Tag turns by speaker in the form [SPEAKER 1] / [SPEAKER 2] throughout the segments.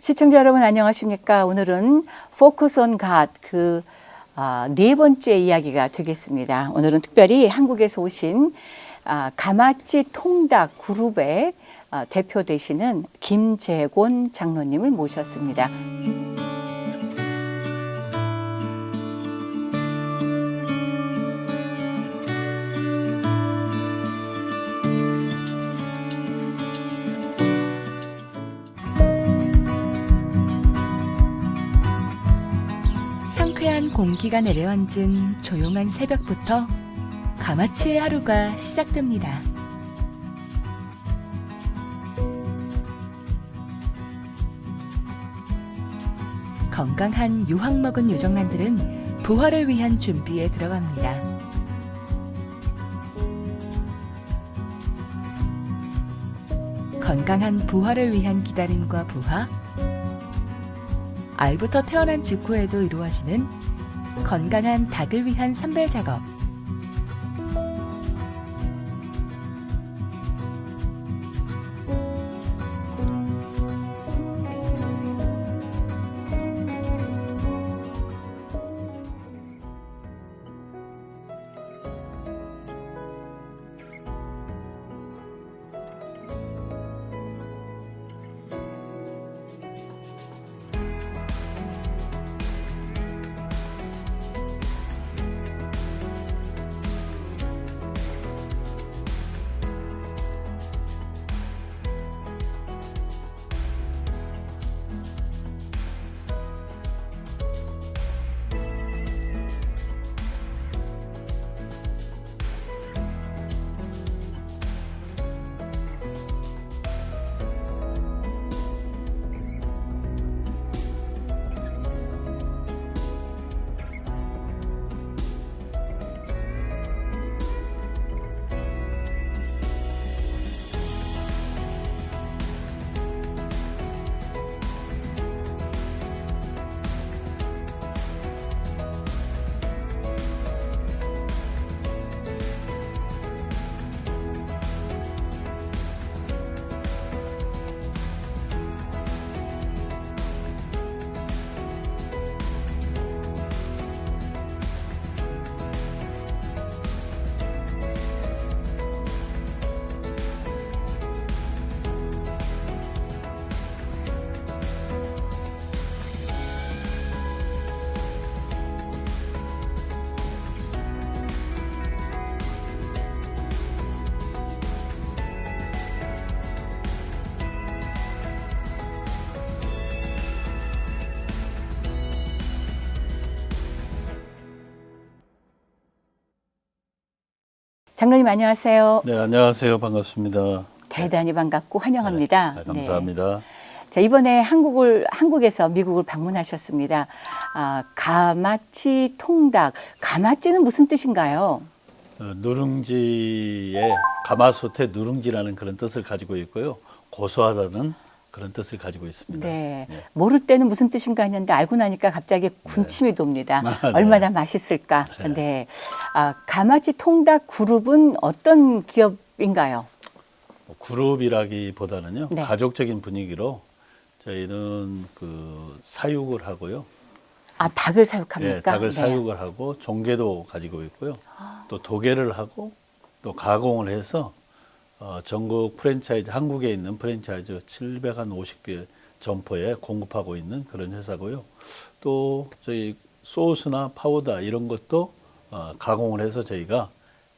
[SPEAKER 1] 시청자 여러분 안녕하십니까? 오늘은 Focus on God 네 번째 이야기가 되겠습니다. 오늘은 특별히 한국에서 오신 가마치 통닭 그룹의 대표 되시는 김재곤 장로님을 모셨습니다.
[SPEAKER 2] 상쾌한 공기가 내려앉은 조용한 새벽부터 가마치의 하루가 시작됩니다. 건강한 유황 먹은 요정란들은 부활을 위한 준비에 들어갑니다. 건강한 부활을 위한 기다림과 부화, 알부터 태어난 직후에도 이루어지는 건강한 닭을 위한 선별 작업.
[SPEAKER 1] 장로님 안녕하세요.
[SPEAKER 3] 네, 안녕하세요. 반갑습니다.
[SPEAKER 1] 대단히 반갑고 환영합니다.
[SPEAKER 3] 네, 감사합니다.
[SPEAKER 1] 자, 이번에 한국에서 미국을 방문하셨습니다. 가마치 통닭. 가마치는 무슨 뜻인가요?
[SPEAKER 3] 누룽지의 가마솥에 누룽지라는 그런 뜻을 가지고 있고요. 고소하다는 그런 뜻을 가지고 있습니다.
[SPEAKER 1] 네.
[SPEAKER 3] 네.
[SPEAKER 1] 모를 때는 무슨 뜻인가 했는데 알고 나니까 갑자기 군침이 돕니다.
[SPEAKER 3] 네.
[SPEAKER 1] 얼마나 맛있을까.
[SPEAKER 3] 네.
[SPEAKER 1] 네. 가마치 통닭 그룹은 어떤 기업인가요?
[SPEAKER 3] 그룹이라기보다는요.
[SPEAKER 1] 네.
[SPEAKER 3] 가족적인 분위기로 저희는 사육을 하고요.
[SPEAKER 1] 닭을 사육합니까?
[SPEAKER 3] 네, 닭을
[SPEAKER 1] 네.
[SPEAKER 3] 사육을 하고 종계도 가지고 있고요. 또 도계를 하고 또 가공을 해서 전국 프랜차이즈, 한국에 있는 프랜차이즈 750개 점포에 공급하고 있는 그런 회사고요. 또 저희 소스나 파우더 이런 것도 가공을 해서 저희가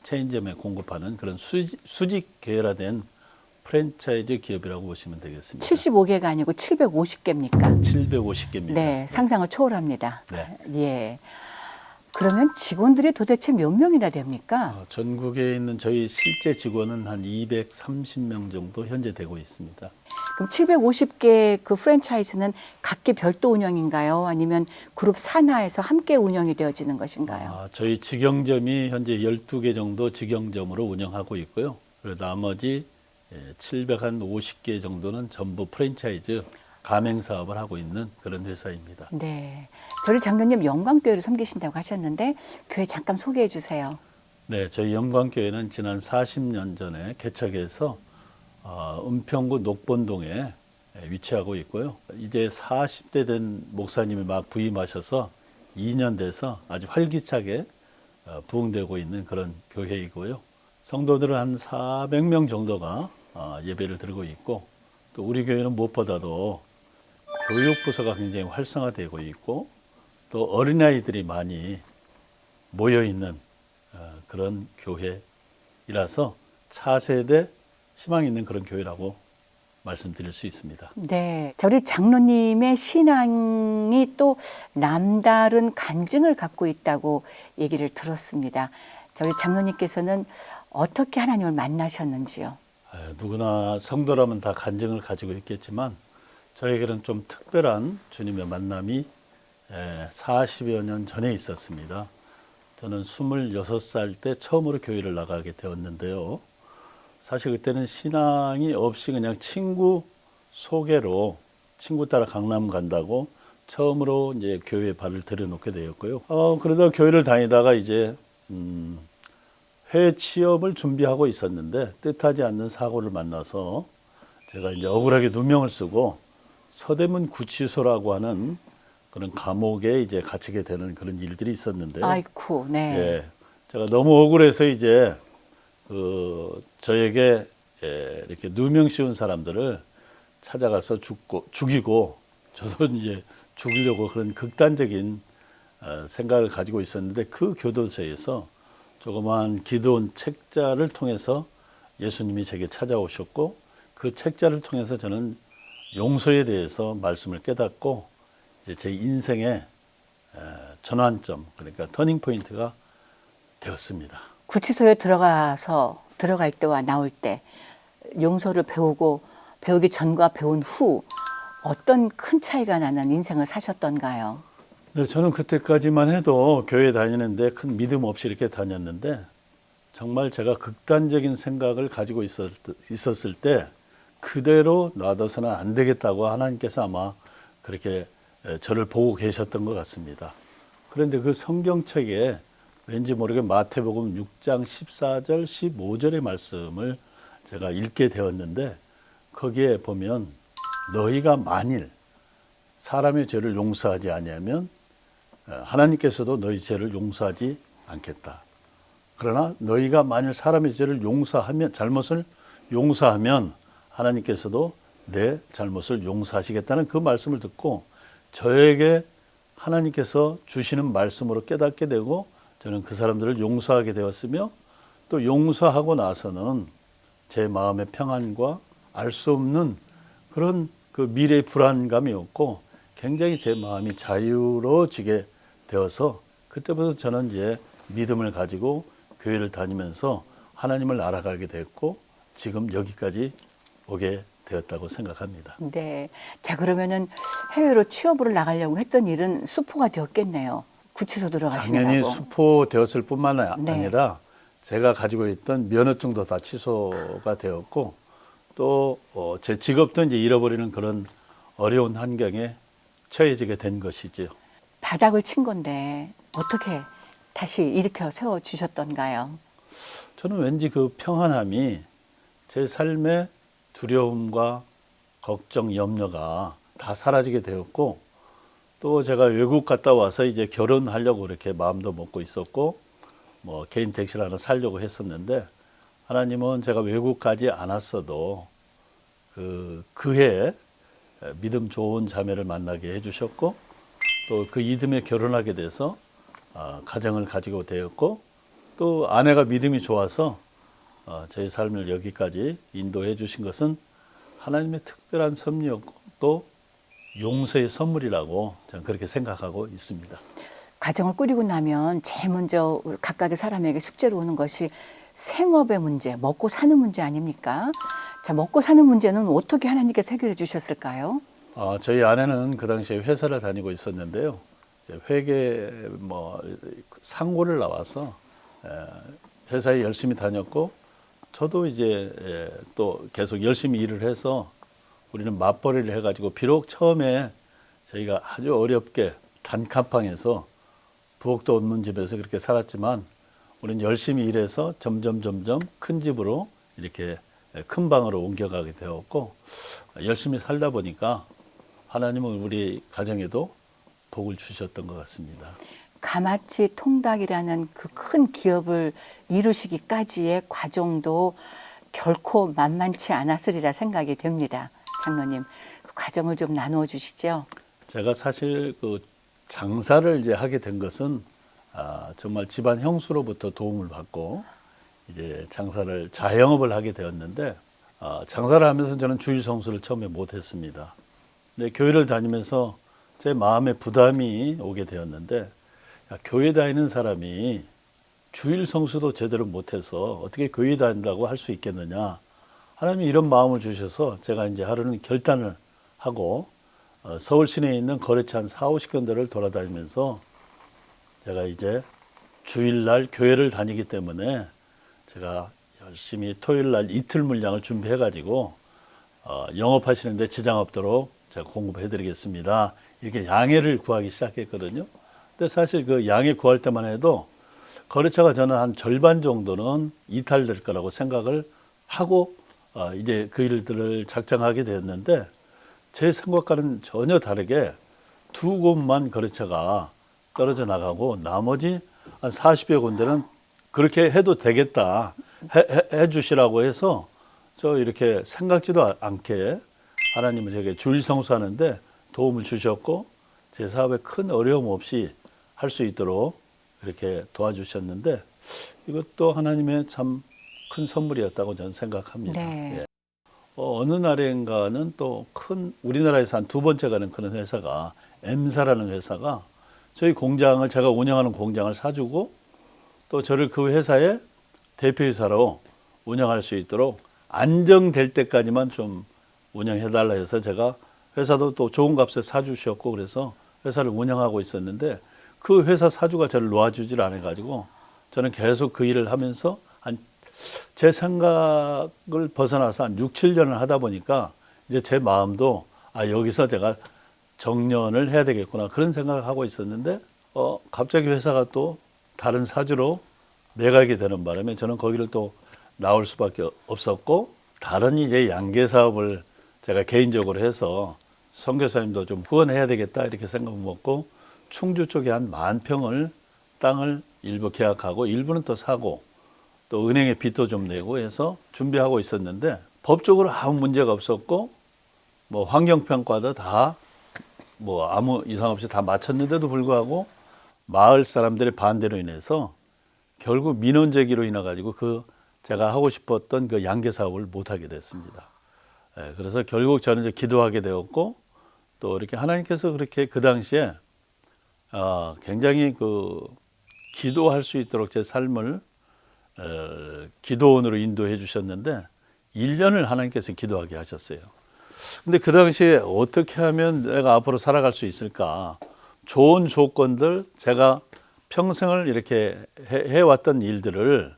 [SPEAKER 3] 체인점에 공급하는 그런 수직 계열화된 프랜차이즈 기업이라고 보시면 되겠습니다.
[SPEAKER 1] 75개가 아니고 750개입니까?
[SPEAKER 3] 750개입니다.
[SPEAKER 1] 네, 상상을 초월합니다.
[SPEAKER 3] 네.
[SPEAKER 1] 예. 그러면 직원들이 도대체 몇 명이나 됩니까?
[SPEAKER 3] 전국에 있는 저희 실제 직원은 한 230명 정도 현재 되고 있습니다.
[SPEAKER 1] 그럼 750개 그 프랜차이즈는 각기 별도 운영인가요? 아니면 그룹 산하에서 함께 운영이 되어지는 것인가요?
[SPEAKER 3] 저희 직영점이 현재 12개 정도 직영점으로 운영하고 있고요. 그리고 나머지 750개 정도는 전부 프랜차이즈 가맹 사업을 하고 있는 그런 회사입니다.
[SPEAKER 1] 네. 저희 장로님 영광교회를 섬기신다고 하셨는데 교회 잠깐 소개해 주세요.
[SPEAKER 3] 네, 저희 영광교회는 지난 40년 전에 개척해서 은평구 녹본동에 위치하고 있고요. 이제 40대 된 목사님이 막 부임하셔서 2년 돼서 아주 활기차게 부흥되고 있는 그런 교회이고요. 성도들은 한 400명 정도가 예배를 드리고 있고, 또 우리 교회는 무엇보다도 교육부서가 굉장히 활성화되고 있고, 또 어린아이들이 많이 모여있는 그런 교회이라서 차세대 희망 있는 그런 교회라고 말씀드릴 수 있습니다.
[SPEAKER 1] 네, 저희 장로님의 신앙이 또 남다른 간증을 갖고 있다고 얘기를 들었습니다. 저희 장로님께서는 어떻게 하나님을 만나셨는지요?
[SPEAKER 3] 누구나 성도라면 다 간증을 가지고 있겠지만 저에게는 좀 특별한 주님의 만남이 40여 년 전에 있었습니다. 저는 26살 때 처음으로 교회를 나가게 되었는데요. 사실 그때는 신앙이 없이 그냥 친구 소개로 친구 따라 강남 간다고 처음으로 이제 교회에 발을 들여놓게 되었고요. 그러다 교회를 다니다가 이제 해외 취업을 준비하고 있었는데 뜻하지 않는 사고를 만나서 제가 이제 억울하게 누명을 쓰고 서대문 구치소라고 하는 그런 감옥에 이제 갇히게 되는 그런 일들이 있었는데요.
[SPEAKER 1] 아이쿠, 네.
[SPEAKER 3] 예, 제가 너무 억울해서 이제 저에게 이렇게 누명 씌운 사람들을 찾아가서 죽이고 저도 이제 죽이려고 그런 극단적인 생각을 가지고 있었는데 그 교도소에서 조그마한 기도원 책자를 통해서 예수님이 제게 찾아오셨고 그 책자를 통해서 저는 용서에 대해서 말씀을 깨닫고 이제 제 인생의 전환점, 그러니까 터닝 포인트가 되었습니다.
[SPEAKER 1] 구치소에 들어갈 때와 나올 때 용서를 배우기 전과 배운 후 어떤 큰 차이가 나는 인생을 사셨던가요?
[SPEAKER 3] 네, 저는 그때까지만 해도 교회 다니는데 큰 믿음 없이 이렇게 다녔는데 정말 제가 극단적인 생각을 가지고 있었을 때 그대로 놔둬서는 안 되겠다고 하나님께서 아마 그렇게 저를 보고 계셨던 것 같습니다. 그런데 그 성경책에 왠지 모르게 마태복음 6장 14절 15절의 말씀을 제가 읽게 되었는데 거기에 보면 너희가 만일 사람의 죄를 용서하지 아니하면 하나님께서도 너희 죄를 용서하지 않겠다. 그러나 너희가 만일 사람의 죄를 잘못을 용서하면 하나님께서도 내 잘못을 용서하시겠다는 그 말씀을 듣고 저에게 하나님께서 주시는 말씀으로 깨닫게 되고 저는 그 사람들을 용서하게 되었으며 또 용서하고 나서는 제 마음의 평안과 알 수 없는 그런 그 미래의 불안감이 없고 굉장히 제 마음이 자유로워지게 되어서 그때부터 저는 이제 믿음을 가지고 교회를 다니면서 하나님을 알아가게 됐고 지금 여기까지 오게 되었다고 생각합니다.
[SPEAKER 1] 네. 자, 그러면은 해외로 취업을 나가려고 했던 일은 수포가 되었겠네요. 구치소 들어가시느라고.
[SPEAKER 3] 당연히 수포되었을 뿐만
[SPEAKER 1] 네.
[SPEAKER 3] 아니라 제가 가지고 있던 면허증도 다 취소가 되었고 또 제 직업도 이제 잃어버리는 그런 어려운 환경에 처해지게 된 것이죠.
[SPEAKER 1] 바닥을 친 건데 어떻게 다시 일으켜 세워주셨던가요?
[SPEAKER 3] 저는 왠지 그 평안함이 제 삶의 두려움과 걱정, 염려가 다 사라지게 되었고 또 제가 외국 갔다 와서 이제 결혼하려고 이렇게 마음도 먹고 있었고 뭐 개인 택시를 하나 살려고 했었는데 하나님은 제가 외국 가지 않았어도 그해 믿음 좋은 자매를 만나게 해주셨고 또 그 이듬해 결혼하게 돼서 가정을 가지고 되었고 또 아내가 믿음이 좋아서 저희 삶을 여기까지 인도해 주신 것은 하나님의 특별한 섭리였고 또 용서의 선물이라고 저는 그렇게 생각하고 있습니다.
[SPEAKER 1] 가정을 꾸리고 나면 제일 먼저 각각의 사람에게 숙제로 오는 것이 생업의 문제, 먹고 사는 문제 아닙니까? 자, 먹고 사는 문제는 어떻게 하나님께서 해결해 주셨을까요?
[SPEAKER 3] 저희 아내는 그 당시에 회사를 다니고 있었는데요. 회계 상고를 나와서 회사에 열심히 다녔고 저도 이제 또 계속 열심히 일을 해서 우리는 맞벌이를 해가지고 비록 처음에 저희가 아주 어렵게 단칸방에서 부엌도 없는 집에서 그렇게 살았지만 우리는 열심히 일해서 점점 큰 집으로 이렇게 큰 방으로 옮겨가게 되었고 열심히 살다 보니까 하나님은 우리 가정에도 복을 주셨던 것 같습니다.
[SPEAKER 1] 가마치 통닭이라는 그 큰 기업을 이루시기까지의 과정도 결코 만만치 않았으리라 생각이 됩니다. 장로님, 그 과정을 좀 나누어 주시죠.
[SPEAKER 3] 제가 사실 그 장사를 이제 하게 된 것은 정말 집안 형수로부터 도움을 받고 이제 장사를 자영업을 하게 되었는데 장사를 하면서 저는 주일 성수를 처음에 못했습니다. 근데 교회를 다니면서 제 마음에 부담이 오게 되었는데 야, 교회 다니는 사람이 주일 성수도 제대로 못해서 어떻게 교회 다닌다고 할 수 있겠느냐. 하나님이 이런 마음을 주셔서 제가 이제 하루는 결단을 하고 서울 시내에 있는 거래처 한 4, 50군데를 돌아다니면서 제가 이제 주일날 교회를 다니기 때문에 제가 열심히 토요일날 이틀 물량을 준비해 가지고 영업하시는데 지장 없도록 제가 공급해 드리겠습니다. 이렇게 양해를 구하기 시작했거든요. 근데 사실 그 양해 구할 때만 해도 거래처가 저는 한 절반 정도는 이탈될 거라고 생각을 하고 이제 그 일들을 작정하게 되었는데 제 생각과는 전혀 다르게 두 곳만 거래처가 떨어져 나가고 나머지 한 40여 군데는 그렇게 해도 되겠다 해 주시라고 해서 저 이렇게 생각지도 않게 하나님은 제게 주일 성수하는데 도움을 주셨고 제 사업에 큰 어려움 없이 할 수 있도록 이렇게 도와주셨는데 이것도 하나님의 참 큰 선물이었다고 저는 생각합니다.
[SPEAKER 1] 네.
[SPEAKER 3] 예. 어느 날인가는 또 큰 우리나라에서 한 두 번째 가는 큰 회사가 M사라는 회사가 저희 공장을 제가 운영하는 공장을 사주고 또 저를 그 회사의 대표이사로 운영할 수 있도록 안정될 때까지만 좀 운영해달라 해서 제가 회사도 또 좋은 값에 사주셨고 그래서 회사를 운영하고 있었는데 그 회사 사주가 저를 놓아주질 않아가지고 저는 계속 그 일을 하면서 제 생각을 벗어나서 한 6, 7년을 하다 보니까 이제 제 마음도 여기서 제가 정년을 해야 되겠구나 그런 생각을 하고 있었는데 갑자기 회사가 또 다른 사주로 매가게 되는 바람에 저는 거기를 또 나올 수밖에 없었고 다른 이제 양계 사업을 제가 개인적으로 해서 선교사님도 좀 후원해야 되겠다 이렇게 생각 먹고 충주 쪽에 한 10,000평을 땅을 일부 계약하고 일부는 또 사고 또 은행에 빚도 좀 내고 해서 준비하고 있었는데 법적으로 아무 문제가 없었고 뭐 환경평가도 다 뭐 아무 이상 없이 다 마쳤는데도 불구하고 마을 사람들의 반대로 인해서 결국 민원 제기로 인해 가지고 그 제가 하고 싶었던 그 양계 사업을 못 하게 됐습니다. 그래서 결국 저는 이제 기도하게 되었고 또 이렇게 하나님께서 그렇게 그 당시에 굉장히 그 기도할 수 있도록 제 삶을 기도원으로 인도해 주셨는데 1년을 하나님께서 기도하게 하셨어요. 근데 그 당시에 어떻게 하면 내가 앞으로 살아갈 수 있을까? 좋은 조건들, 제가 평생을 이렇게 해왔던 일들을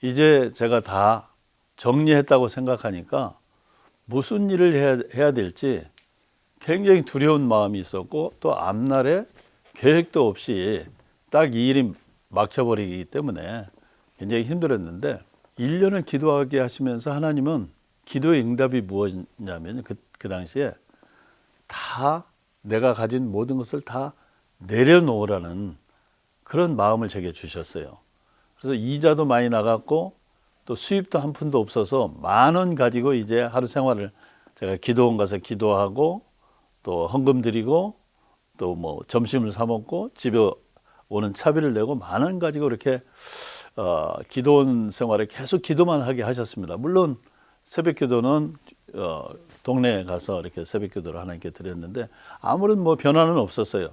[SPEAKER 3] 이제 제가 다 정리했다고 생각하니까 무슨 일을 해야 될지 굉장히 두려운 마음이 있었고 또 앞날에 계획도 없이 딱 이 일이 막혀버리기 때문에 굉장히 힘들었는데 1년을 기도하게 하시면서 하나님은 기도의 응답이 무엇이냐면 그 당시에 다 내가 가진 모든 것을 다 내려놓으라는 그런 마음을 제게 주셨어요. 그래서 이자도 많이 나갔고 또 수입도 한 푼도 없어서 10,000원 가지고 이제 하루 생활을 제가 기도원 가서 기도하고 또 헌금 드리고 또 뭐 점심을 사 먹고 집에 오는 차비를 내고 10,000원 가지고 이렇게 기도원 생활에 계속 기도만 하게 하셨습니다. 물론 새벽기도는 동네에 가서 이렇게 새벽기도를 하나님께 드렸는데 아무런 뭐 변화는 없었어요.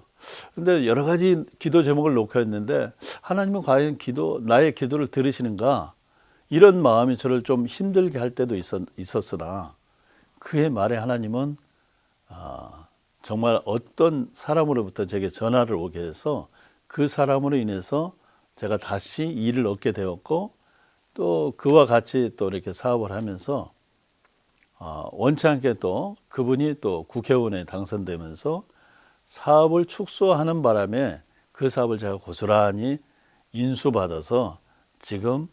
[SPEAKER 3] 근데 여러 가지 기도 제목을 놓고 했는데 하나님은 과연 나의 기도를 들으시는가? 이런 마음이 저를 좀 힘들게 할 때도 있었으나 그의 말에 하나님은 정말 어떤 사람으로부터 제게 전화를 오게 해서 그 사람으로 인해서 제가 다시 일을 얻게 되었고 또 그와 같이 또 이렇게 사업을 하면서 원치 않게 또 그분이 또 국회의원에 당선되면서 사업을 축소하는 바람에 그 사업을 제가 고스란히 인수받아서 지금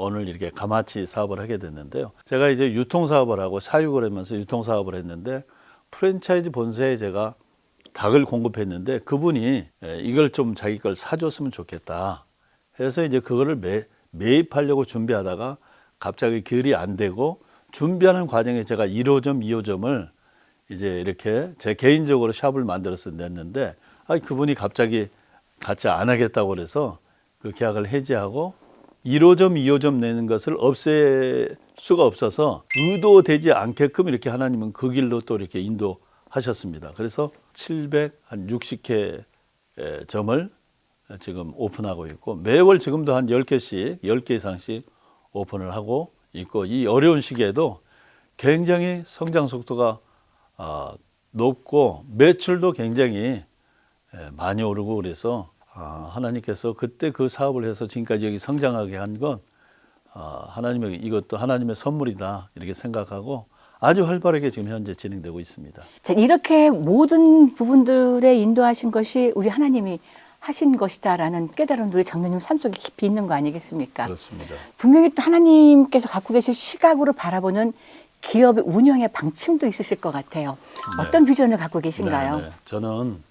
[SPEAKER 3] 오늘 이렇게 가마치 사업을 하게 됐는데요. 제가 이제 유통 사업을 하고 사육을 하면서 유통 사업을 했는데 프랜차이즈 본사에 제가 닭을 공급했는데 그분이 이걸 좀 자기 걸 사줬으면 좋겠다 해서 이제 그거를 매입하려고 준비하다가 갑자기 결이 안 되고 준비하는 과정에 제가 1호점, 2호점을 이제 이렇게 제 개인적으로 샵을 만들어서 냈는데 그분이 갑자기 같이 안 하겠다고 그래서 그 계약을 해지하고 1호점, 2호점 내는 것을 없앨 수가 없어서 의도되지 않게끔 이렇게 하나님은 그 길로 또 이렇게 인도하셨습니다. 그래서 760회 점을 지금 오픈하고 있고 매월 지금도 한 10개씩, 10개 이상씩 오픈을 하고 있고 이 어려운 시기에도 굉장히 성장 속도가 높고 매출도 굉장히 많이 오르고 그래서 하나님께서 그때 그 사업을 해서 지금까지 여기 성장하게 한 건 이것도 하나님의 선물이다 이렇게 생각하고 아주 활발하게 지금 현재 진행되고 있습니다.
[SPEAKER 1] 자, 이렇게 모든 부분들에 인도하신 것이 우리 하나님이 하신 것이다라는 깨달음도 우리 장로님 삶 속에 깊이 있는 거 아니겠습니까?
[SPEAKER 3] 그렇습니다.
[SPEAKER 1] 분명히 또 하나님께서 갖고 계실 시각으로 바라보는 기업의 운영의 방침도 있으실 것 같아요.
[SPEAKER 3] 네.
[SPEAKER 1] 어떤 비전을 갖고 계신가요?
[SPEAKER 3] 네. 저는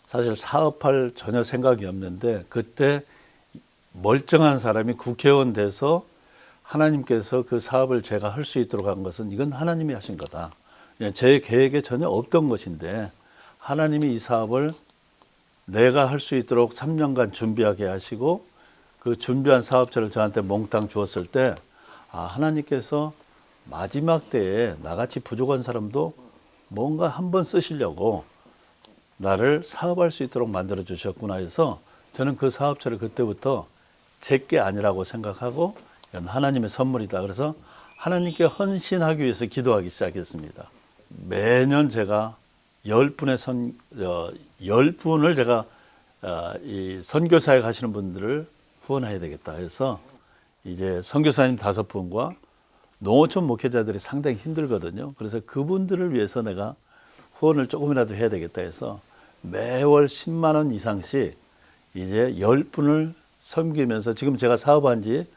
[SPEAKER 3] 사실 사업할 전혀 생각이 없는데 그때 멀쩡한 사람이 국회의원 돼서 하나님께서 그 사업을 제가 할 수 있도록 한 것은 이건 하나님이 하신 거다. 제 계획에 전혀 없던 것인데 하나님이 이 사업을 내가 할 수 있도록 3년간 준비하게 하시고 그 준비한 사업체를 저한테 몽땅 주었을 때 하나님께서 마지막 때에 나같이 부족한 사람도 뭔가 한번 쓰시려고 나를 사업할 수 있도록 만들어 주셨구나 해서 저는 그 사업체를 그때부터 제 게 아니라고 생각하고 이건 하나님의 선물이다. 그래서 하나님께 헌신하기 위해서 기도하기 시작했습니다. 매년 제가 10분을 제가 이 선교사역 하시는 분들을 후원해야 되겠다 해서 이제 선교사님 5분과 농어촌 목회자들이 상당히 힘들거든요. 그래서 그분들을 위해서 내가 후원을 조금이라도 해야 되겠다 해서 매월 10만 원 이상씩 이제 10분을 섬기면서 지금 제가 사업한 지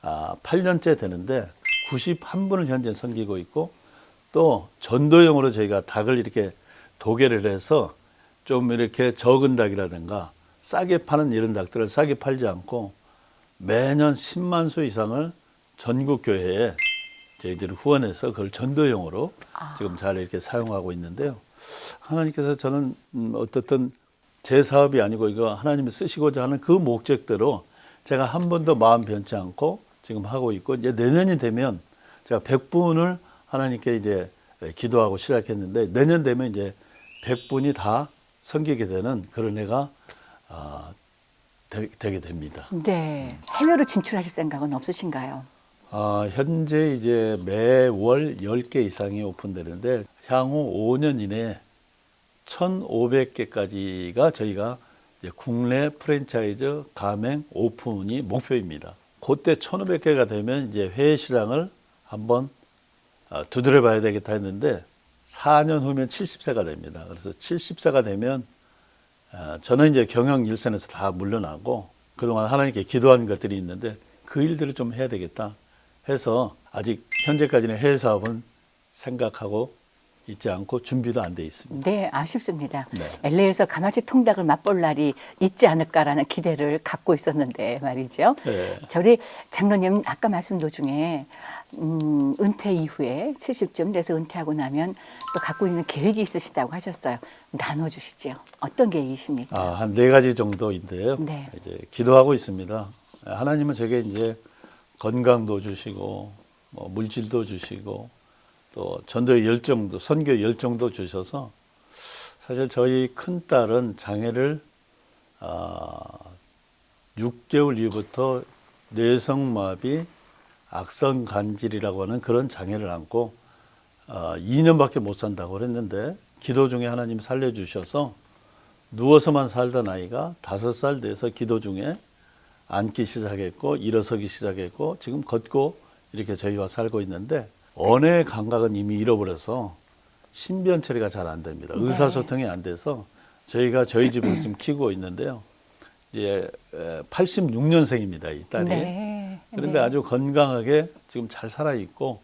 [SPEAKER 3] 8년째 되는데 91분을 현재 섬기고 있고 또 전도용으로 저희가 닭을 이렇게 도계를 해서 좀 이렇게 적은 닭이라든가 싸게 파는 이런 닭들을 싸게 팔지 않고 매년 10만 수 이상을 전국 교회에 저희들이 후원해서 그걸 전도용으로 지금 잘 이렇게 사용하고 있는데요. 하나님께서 저는 어떻든 제 사업이 아니고 이거 하나님이 쓰시고자 하는 그 목적대로 제가 한 번도 마음 변치 않고 지금 하고 있고 이제 내년이 되면 제가 100분을 하나님께 이제 기도하고 시작했는데 내년 되면 이제 100분이 다 섬기게 되는 그런 해가 되게 됩니다.
[SPEAKER 1] 네. 해외로 진출하실 생각은 없으신가요?
[SPEAKER 3] 현재 이제 매월 10개 이상이 오픈되는데 향후 5년 이내에 1,500개까지가 저희가 이제 국내 프랜차이즈 가맹 오픈이 목표입니다. 그때 1,500개가 되면 이제 해외 시장을 한번 두드려 봐야 되겠다 했는데 4년 후면 70세가 됩니다. 그래서 70세가 되면 저는 이제 경영 일선에서 다 물러나고 그동안 하나님께 기도한 것들이 있는데 그 일들을 좀 해야 되겠다 해서 아직 현재까지는 해외 사업은 생각하고 있지 않고 준비도 안 돼 있습니다.
[SPEAKER 1] 네, 아쉽습니다.
[SPEAKER 3] 네.
[SPEAKER 1] LA에서 가마치 통닭을 맛볼 날이 있지 않을까라는 기대를 갖고 있었는데 말이죠.
[SPEAKER 3] 네.
[SPEAKER 1] 저희 장로님 아까 말씀 도중에 은퇴 이후에 70쯤 돼서 은퇴하고 나면 또 갖고 있는 계획이 있으시다고 하셨어요. 나눠주시죠. 어떤 계획이십니까?
[SPEAKER 3] 한 4가지 정도인데요.
[SPEAKER 1] 네.
[SPEAKER 3] 이제 기도하고 있습니다. 하나님은 제게 이제 건강도 주시고 뭐 물질도 주시고 또 전도의 열정도 선교 열정도 주셔서 사실 저희 큰 딸은 장애를 6개월 이후부터 뇌성마비 악성 간질이라고 하는 그런 장애를 안고 2년밖에 못 산다고 그랬는데 기도 중에 하나님 살려주셔서 누워서만 살던 아이가 5살 돼서 기도 중에 앉기 시작했고 일어서기 시작했고 지금 걷고 이렇게 저희와 살고 있는데 언어의 감각은 이미 잃어버려서 신변 처리가 잘 안 됩니다.
[SPEAKER 1] 네.
[SPEAKER 3] 의사소통이 안 돼서 저희가 저희 집에서 지금 키우고 있는데요. 이제 86년생입니다. 이 딸이.
[SPEAKER 1] 네.
[SPEAKER 3] 그런데
[SPEAKER 1] 네.
[SPEAKER 3] 아주 건강하게 지금 잘 살아 있고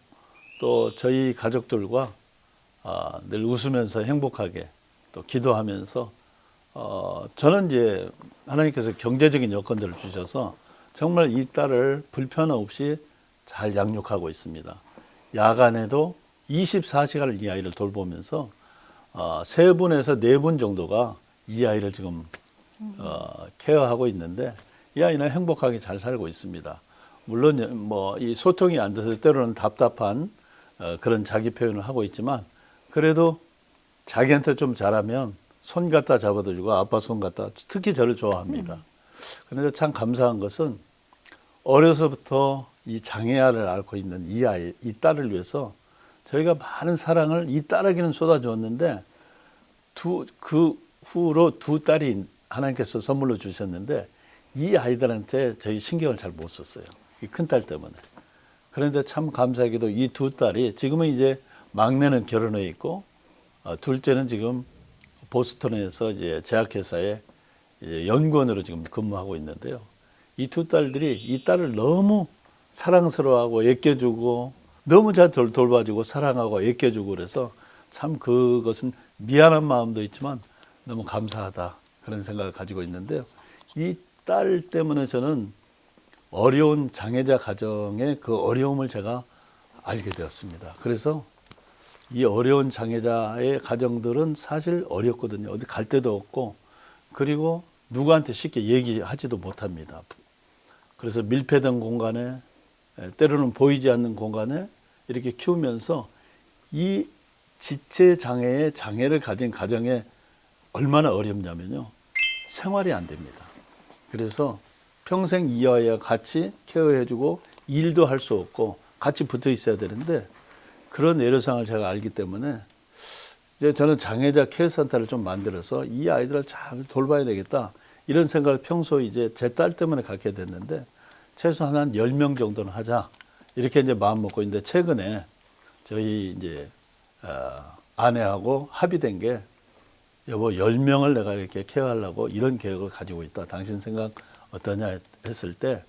[SPEAKER 3] 또 저희 가족들과 늘 웃으면서 행복하게 또 기도하면서 저는 이제 하나님께서 경제적인 여건들을 주셔서 정말 이 딸을 불편 없이 잘 양육하고 있습니다. 야간에도 24시간을 이 아이를 돌보면서 3분에서 4분 정도가 이 아이를 지금 케어하고 있는데 이 아이는 행복하게 잘 살고 있습니다. 물론 뭐 이 소통이 안 돼서 때로는 답답한 그런 자기 표현을 하고 있지만 그래도 자기한테 좀 잘하면 손 갖다 잡아도 주고 아빠 손 갖다 특히 저를 좋아합니다. 그런데 참 감사한 것은 어려서부터 이 장애아를 앓고 있는 이 아이, 이 딸을 위해서 저희가 많은 사랑을 이 딸에게는 쏟아주었는데 그 후로 두 딸이 하나님께서 선물로 주셨는데 이 아이들한테 저희 신경을 잘 못 썼어요. 이 큰 딸 때문에. 그런데 참 감사하게도 이 두 딸이 지금은 이제 막내는 결혼해 있고 둘째는 지금 보스턴에서 이제 제약회사에 이제 연구원으로 지금 근무하고 있는데요. 이 두 딸들이 이 딸을 너무 사랑스러워하고 아껴주고 너무 잘 돌봐주고 사랑하고 아껴주고 그래서 참 그것은 미안한 마음도 있지만 너무 감사하다 그런 생각을 가지고 있는데요. 이 딸 때문에 저는 어려운 장애자 가정의 그 어려움을 제가 알게 되었습니다. 그래서 이 어려운 장애자의 가정들은 사실 어렵거든요. 어디 갈 데도 없고 그리고 누구한테 쉽게 얘기하지도 못합니다. 그래서 밀폐된 공간에 때로는 보이지 않는 공간에 이렇게 키우면서 이 지체 장애의 장애를 가진 가정에 얼마나 어렵냐면요. 생활이 안 됩니다. 그래서 평생 이 아이와 같이 케어해주고 일도 할 수 없고 같이 붙어 있어야 되는데 그런 애로사항을 제가 알기 때문에 이제 저는 장애자 케어센터를 좀 만들어서 이 아이들을 잘 돌봐야 되겠다 이런 생각을 평소에 이제 제 딸 때문에 갖게 됐는데 최소한 한 10명 정도는 하자 이렇게 이제 마음 먹고 있는데 최근에 저희 이제 아내하고 합의된 게 여보 10명을 내가 이렇게 케어하려고 이런 계획을 가지고 있다. 당신 생각 어떠냐 했을 때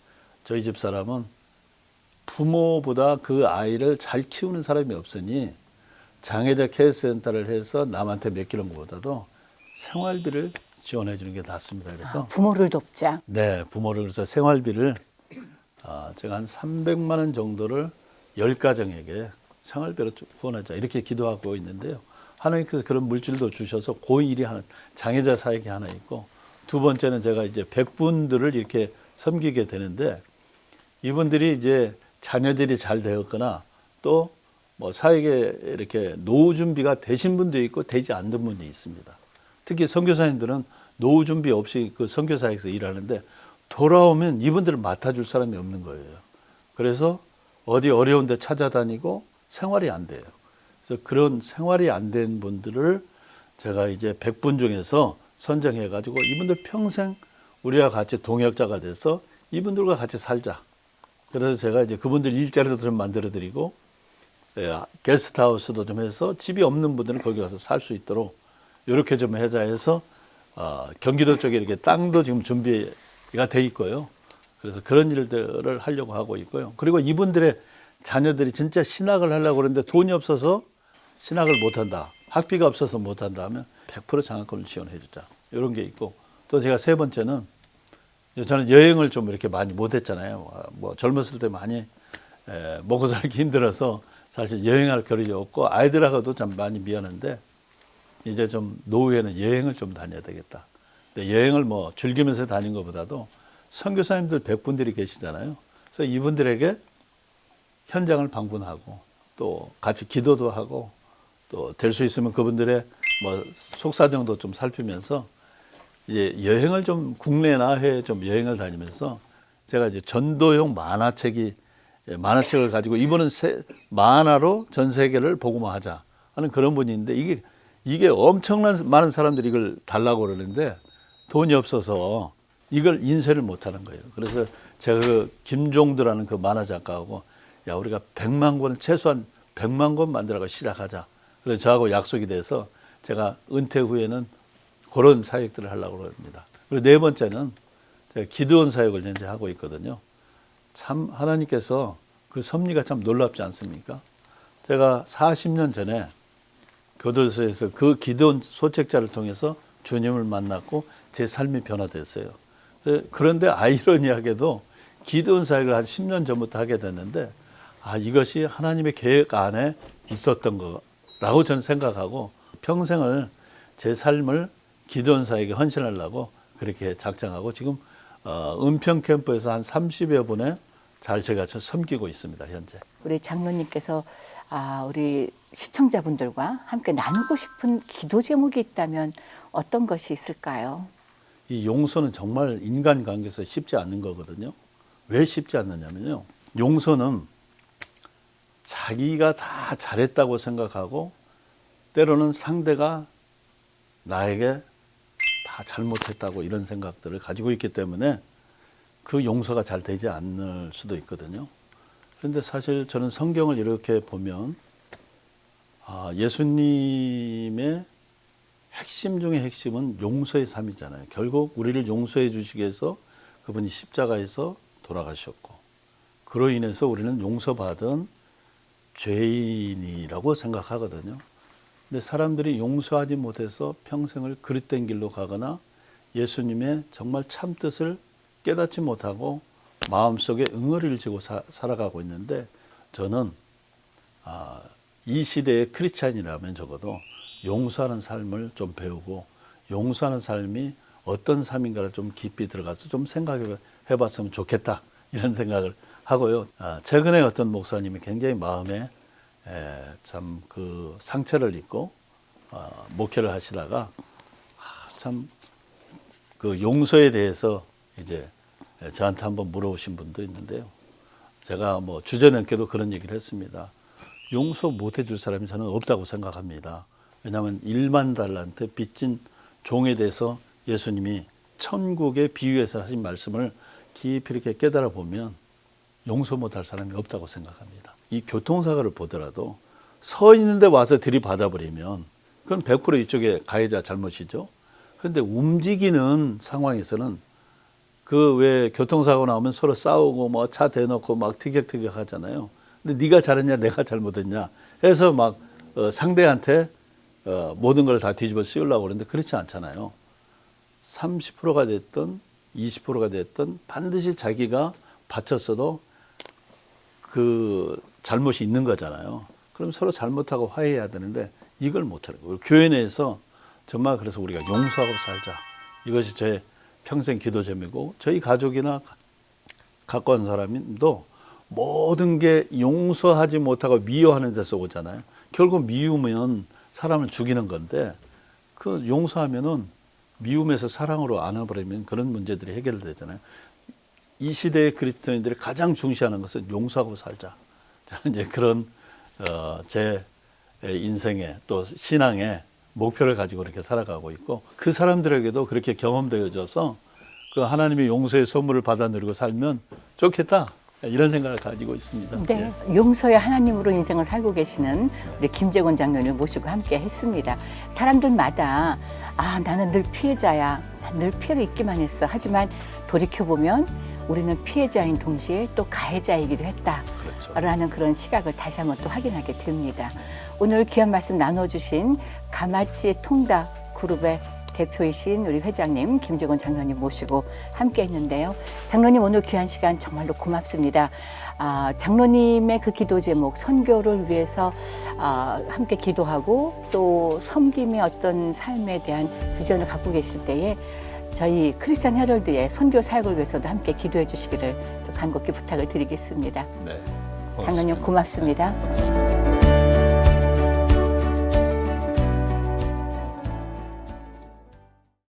[SPEAKER 3] 저희 집 사람은 부모보다 그 아이를 잘 키우는 사람이 없으니 장애자 케어센터를 해서 남한테 맡기는 것보다도 생활비를 지원해 주는 게 낫습니다. 그래서
[SPEAKER 1] 부모를 돕자.
[SPEAKER 3] 네, 부모를 그래서 생활비를 제가 한 300만 원 정도를 10가정에게 생활비로 후원하자 이렇게 기도하고 있는데요. 하나님께서 그런 물질도 주셔서 고1이 하나 장애자 사역이 하나 있고 두 번째는 제가 이제 100분들을 이렇게 섬기게 되는데 이분들이 이제 자녀들이 잘 되었거나 또 뭐 사역에 이렇게 노후 준비가 되신 분도 있고 되지 않는 분이 있습니다. 특히 선교사님들은 노후 준비 없이 그 선교사역에서 일하는데 돌아오면 이분들을 맡아줄 사람이 없는 거예요. 그래서 어디 어려운 데 찾아다니고 생활이 안 돼요. 그래서 그런 생활이 안 된 분들을 제가 이제 100분 중에서 선정해 가지고 이분들 평생 우리와 같이 동역자가 돼서 이분들과 같이 살자. 그래서 제가 이제 그분들 일자리도 좀 만들어 드리고 게스트하우스도 좀 해서 집이 없는 분들은 거기 가서 살 수 있도록 이렇게 좀 하자 해서 경기도 쪽에 이렇게 땅도 지금 준비가 돼 있고요. 그래서 그런 일들을 하려고 하고 있고요. 그리고 이분들의 자녀들이 진짜 신학을 하려고 그러는데 돈이 없어서 신학을 못한다. 학비가 없어서 못한다 하면 100% 장학금을 지원해 주자. 이런 게 있고 또 제가 세 번째는 저는 여행을 좀 이렇게 많이 못했잖아요. 뭐 젊었을 때 많이 먹고 살기 힘들어서 사실 여행할 겨를이 없고 아이들하고도 참 많이 미안한데 이제 좀 노후에는 여행을 좀 다녀야 되겠다. 근데 여행을 뭐 즐기면서 다닌 것보다도 선교사님들 100분들이 계시잖아요. 그래서 이분들에게 현장을 방문하고 또 같이 기도도 하고 또 될 수 있으면 그분들의 뭐 속사정도 좀 살피면서 이제 여행을 좀 국내나 해외 좀 여행을 다니면서 제가 이제 전도용 만화책을 가지고 이번은 만화로 전 세계를 복음화하자 하는 그런 분이 있는데 이게 엄청난 많은 사람들이 이걸 달라고 그러는데 돈이 없어서 이걸 인쇄를 못 하는 거예요. 그래서 제가 그 김종두라는 그 만화 작가하고 야 우리가 100만 권을 최소한 100만 권 만들어가 시작하자. 그래서 저하고 약속이 돼서 제가 은퇴 후에는 그런 사역들을 하려고 합니다. 그리고 네 번째는 제가 기도원 사역을 현재 하고 있거든요. 참 하나님께서 그 섭리가 참 놀랍지 않습니까? 제가 40년 전에 교도소에서 그 기도원 소책자를 통해서 주님을 만났고 제 삶이 변화됐어요. 그런데 아이러니하게도 기도원 사역을 한 10년 전부터 하게 됐는데 이것이 하나님의 계획 안에 있었던 거라고 저는 생각하고 평생을 제 삶을 기도원 사역에 헌신하려고 그렇게 작정하고 지금 은평 캠프에서 한 30여 분에 잘 제가 섬기고 있습니다, 현재.
[SPEAKER 1] 우리 장로님께서 우리 시청자분들과 함께 나누고 싶은 기도 제목이 있다면 어떤 것이 있을까요?
[SPEAKER 3] 이 용서는 정말 인간관계에서 쉽지 않은 거거든요. 왜 쉽지 않느냐면요. 용서는 자기가 다 잘했다고 생각하고 때로는 상대가 나에게 다 잘못했다고 이런 생각들을 가지고 있기 때문에 그 용서가 잘 되지 않을 수도 있거든요. 그런데 사실 저는 성경을 이렇게 보면 예수님의 핵심 중의 핵심은 용서의 삶이잖아요. 결국 우리를 용서해 주시기 위해서 그분이 십자가에서 돌아가셨고 그로 인해서 우리는 용서받은 죄인이라고 생각하거든요. 근데 사람들이 용서하지 못해서 평생을 그릇된 길로 가거나 예수님의 정말 참뜻을 깨닫지 못하고 마음속에 응어리를 지고 살아가고 있는데 저는 이 시대의 크리스찬이라면 적어도 용서하는 삶을 좀 배우고 용서하는 삶이 어떤 삶인가를 좀 깊이 들어가서 좀 생각해 봤으면 좋겠다 이런 생각을 하고요. 최근에 어떤 목사님이 굉장히 마음에 참 그 상처를 입고 목회를 하시다가 참 그 용서에 대해서 이제 저한테 한번 물어보신 분도 있는데요. 제가 뭐 주저넘게도 그런 얘기를 했습니다. 용서 못 해줄 사람이 저는 없다고 생각합니다. 왜냐하면 1만 달란트 빚진 종에 대해서 예수님이 천국의 비유에서 하신 말씀을 깊이 이렇게 깨달아 보면 용서 못할 사람이 없다고 생각합니다. 이 교통사고를 보더라도 서 있는데 와서 들이받아 버리면 그건 100% 이쪽에 가해자 잘못이죠. 그런데 움직이는 상황에서는 그 왜 교통사고 나오면 서로 싸우고 뭐 차 대놓고 막 티격태격 하잖아요. 근데 네가 잘했냐 내가 잘못했냐 해서 막 상대한테 모든 걸 다 뒤집어 씌우려고 그러는데 그렇지 않잖아요. 30%가 됐든 20%가 됐든 반드시 자기가 바쳤어도 그 잘못이 있는 거잖아요. 그럼 서로 잘못하고 화해해야 되는데 이걸 못하는 거예요. 교회 내에서 정말 그래서 우리가 용서하고 살자. 이것이 제 평생 기도 제목이고 저희 가족이나 가까운 사람도 모든 게 용서하지 못하고 미워하는 데서 오잖아요. 결국 미우면 사람을 죽이는 건데 그 용서하면은 미움에서 사랑으로 안아버리면 그런 문제들이 해결되잖아요. 이 시대의 그리스도인들이 가장 중시하는 것은 용서하고 살자. 저는 이제 그런 제 인생의 또 신앙의 목표를 가지고 이렇게 살아가고 있고 그 사람들에게도 그렇게 경험되어져서 그 하나님의 용서의 선물을 받아 누리고 살면 좋겠다. 이런 생각을 가지고 있습니다.
[SPEAKER 1] 네, 용서의 하나님으로 인생을 살고 계시는 우리 김재권 장로님을 모시고 함께 했습니다. 사람들마다 나는 늘 피해자야. 늘 피해를 입기만 했어. 하지만 돌이켜보면 우리는 피해자인 동시에 또 가해자이기도 했다.
[SPEAKER 3] 그렇죠.
[SPEAKER 1] 라는 그런 시각을 다시 한번 또 확인하게 됩니다. 오늘 귀한 말씀 나눠주신 가마치 통닭 그룹의 대표이신 우리 회장님 김재권 장로님 모시고 함께 했는데요. 장로님 오늘 귀한 시간 정말로 고맙습니다. 장로님의 그 기도 제목 선교를 위해서 함께 기도하고 또 섬김의 어떤 삶에 대한 비전을 갖고 계실 때에 저희 크리스천 헤럴드의 선교 사역을 위해서도 함께 기도해 주시기를 또 간곡히 부탁을 드리겠습니다.
[SPEAKER 3] 네,
[SPEAKER 1] 장로님 고맙습니다.
[SPEAKER 3] 감사합니다.